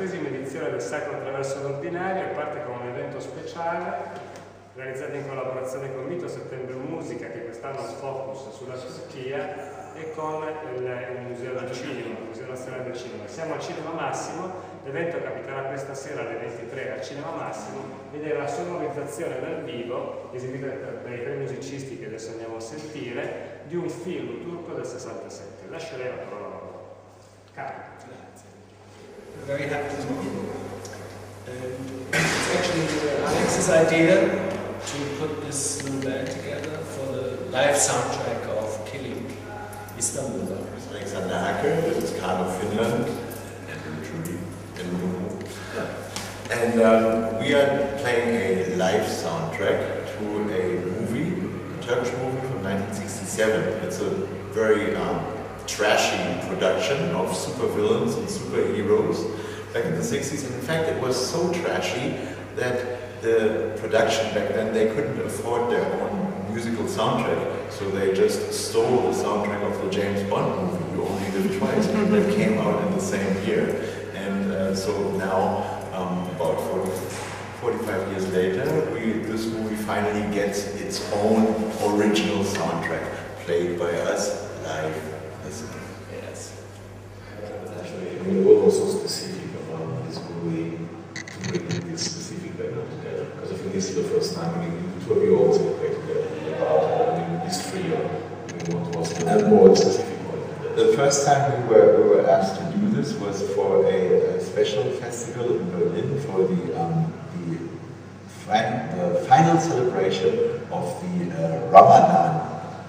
17ª edizione del Sacro attraverso l'ordinario e parte con un evento speciale realizzato in collaborazione con Mito Settembre Musica, che quest'anno ha un focus sulla Turchia, e con il Museo del Cinema, il Museo Nazionale del Cinema. Siamo al Cinema Massimo, l'evento capiterà questa sera alle 23 al Cinema Massimo ed è la sonorizzazione dal vivo, eseguita dai tre musicisti che adesso andiamo a sentire, di un film turco del 67. Lascerei la parola a loro. Carlo. Very happy to meet you. It's actually Alex's idea to put this little band together for the live soundtrack of Kilink Istanbul'da. Alexander Hacke, this is Carlo Finland, and Trudy in Unruh. And we are playing a live soundtrack to a movie, a Turkish movie from 1967. It's a very trashy production of supervillains and superheroes back in the 60s. And in fact, it was so trashy that the production back then, they couldn't afford their own musical soundtrack, so they just stole the soundtrack of the James Bond movie, You Only Live Twice, that came out in the same year. And so now, about 45 years later, this movie finally gets its own original soundtrack, played by us live. Yes. Actually, we were also specific about this movie to bring this specific background together, because I think this is the first time the two of you also play together about this trio. We want to also more specific one. The first time we were asked to do this was for a special festival in Berlin for the final celebration of the Ramadan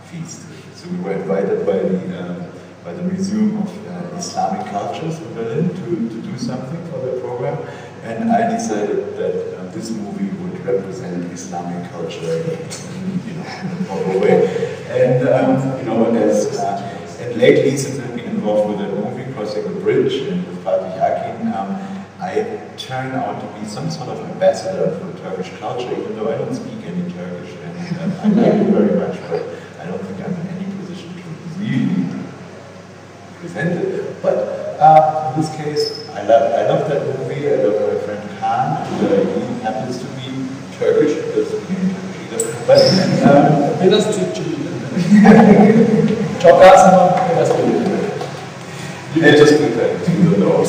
feast. So we were invited by the Museum of Islamic Cultures in Berlin to do something for the program, and I decided that this movie would represent Islamic culture in a proper way. And and lately, since I've been involved with that movie, Crossing the Bridge, and with Hacke, I turned out to be some sort of ambassador for Turkish culture, even though I don't speak any Turkish, and I like it very much, but I don't think I'm in any position to really present it. But in this case, I love that movie. I love my friend Khan, and he happens to be Turkish. He doesn't speak any Turkish either. But Biraz Türkçe çok az ama biraz Türkçe. You can just pretend you don't know.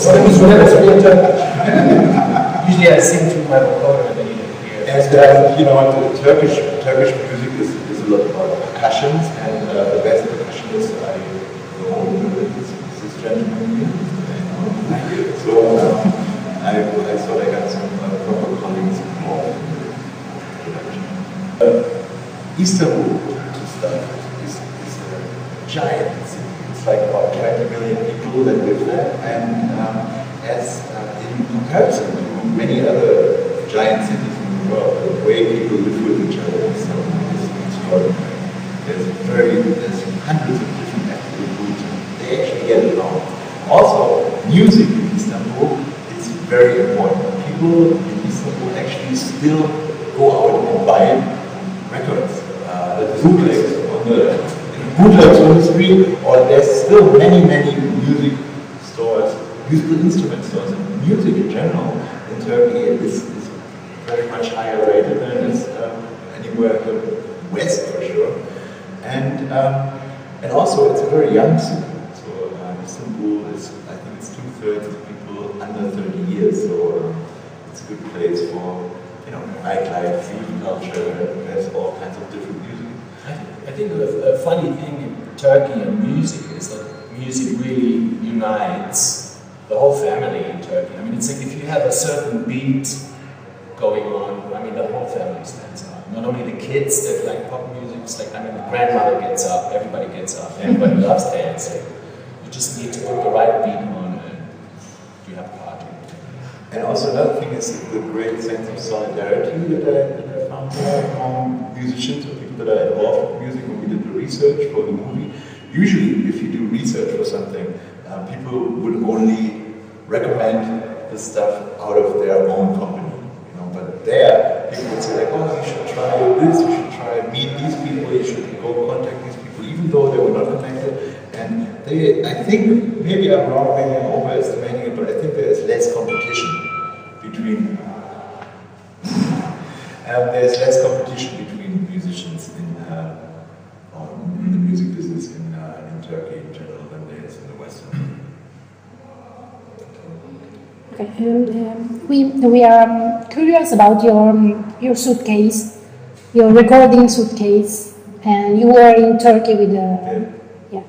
Usually I sing through my vocoder and then you don't hear. And the Turkish music is a lot about percussions, and the best percussionist I know is this gentleman here. Thank you. So I thought I got some proper colleagues involved in the production. Istanbul, to start with, is a giant city. It's like about 20 million people that live there, and in comparison to many other giant cities in the world, the way people live with each other is extraordinary. There's hundreds of different ethnic groups, and they actually get along. Also, music in Istanbul is very important. People in Istanbul actually still go out and buy records, bootlegs on the street, or there's still many music stores, musical instrument stores, and music in general in Turkey is very much higher rated than it is anywhere in the West for sure. And also it's a very young city. So Istanbul is, I think it's 2/3 of people under 30 years, so it's a good place for nightlife, food culture, and there's all kinds of different music. I think a funny thing in Turkey and music is that music really unites the whole family in Turkey. I mean, it's like if you have a certain beat going on, I mean, the whole family stands up. Not only the kids that like pop music, it's like, I mean, the grandmother gets up, everybody gets up, everybody loves dancing. You just need to put the right beat on and you have a party. And also another thing is the great sense of solidarity that I found there among musicians or people that are involved with music. When we did the research for the movie, usually if you do research for something, people would only recommend the stuff out of their own company. But there, people would say like, oh, you should try this, you should try meet these people, you should go contact these people, even though they were not connected. And I think, maybe I'm wrong, maybe I'm overestimating it, but I think there is less competition Okay. We are curious about your suitcase, your recording suitcase, and you were in Turkey with the. Yeah.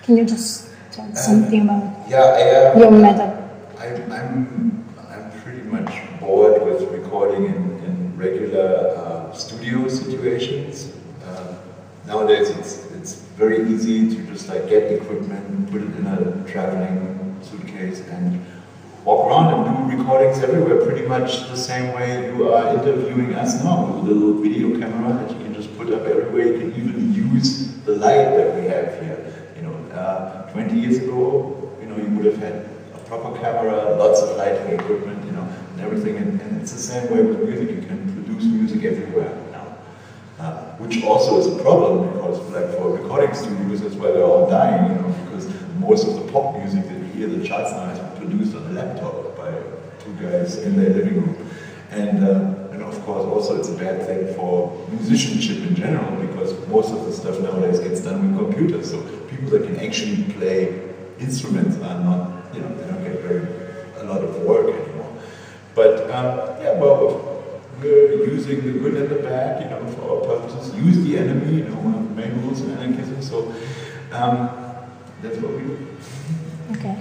Can you just tell something about your method? I'm pretty much bored with recording in regular studio situations. Nowadays, it's very easy to just like get equipment, put it in a traveling suitcase, and walk around and do recordings everywhere, pretty much the same way you are interviewing us now, with a little video camera that you can just put up everywhere. You can even use the light that we have here. 20 years ago, you would have had a proper camera, lots of lighting equipment, and everything. And it's the same way with music. You can produce music everywhere now, which also is a problem because, like for recording studios, that's why they're all dying. Because most of the pop music that you hear, the charts now, is produced on a laptop by two guys in their living room. And of course also it's a bad thing for musicianship in general, because most of the stuff nowadays gets done with computers. So people that can actually play instruments are not, they don't get a lot of work anymore. But we're using the good and the bad, for our purposes. Use the enemy, one of the main rules in anarchism. So that's what we do. Okay.